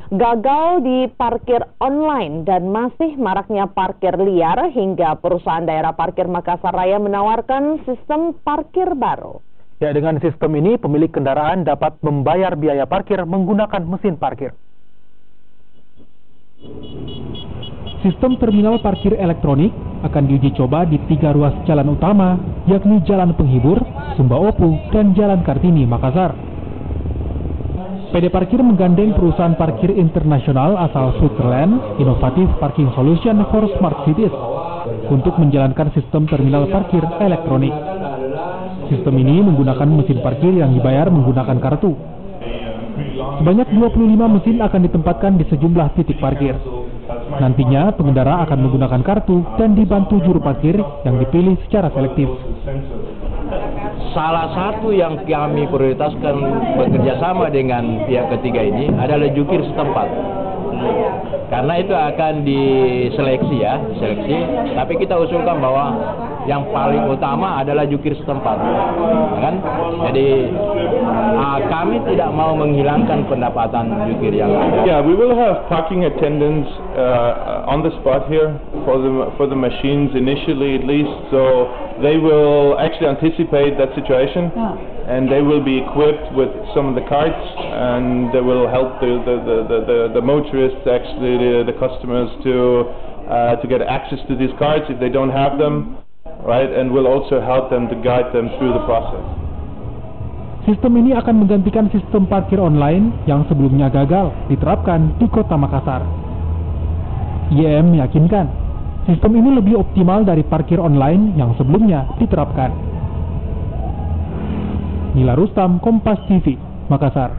Gagal di parkir online dan masih maraknya parkir liar hingga perusahaan daerah parkir Makassar Raya menawarkan sistem parkir baru. Ya, dengan sistem ini pemilik kendaraan dapat membayar biaya parkir menggunakan mesin parkir. Sistem terminal parkir elektronik akan diuji coba di 3 ruas jalan utama, yakni Jalan Penghibur, Sumba Opu, dan Jalan Kartini, Makassar. PD Parkir menggandeng perusahaan parkir internasional asal Switzerland, Innovative Parking Solution for Smart Cities, untuk menjalankan sistem terminal parkir elektronik. Sistem ini menggunakan mesin parkir yang dibayar menggunakan kartu. Sebanyak 25 mesin akan ditempatkan di sejumlah titik parkir. Nantinya pengendara akan menggunakan kartu dan dibantu juru parkir yang dipilih secara selektif. Salah satu yang kami prioritaskan bekerja sama dengan pihak ketiga ini adalah jukir setempat. Karena itu akan diseleksi tapi kita usulkan bahwa yang paling utama adalah jukir setempat, kan? Jadi kami tidak mau menghilangkan pendapatan jukir yang ada. Yeah, we will have parking attendants on the spot here for the machines initially, at least, so they will actually anticipate that situation, and they will be equipped with some of the carts, and they will help the motorists, actually the customers, to get access to these carts if they don't have them. Right, and will also help them to guide them through the process. Sistem ini akan menggantikan sistem parkir online yang sebelumnya gagal diterapkan di Kota Makassar. IEM meyakinkan, sistem ini lebih optimal dari parkir online yang sebelumnya diterapkan. Nila Rustam, Kompas TV, Makassar.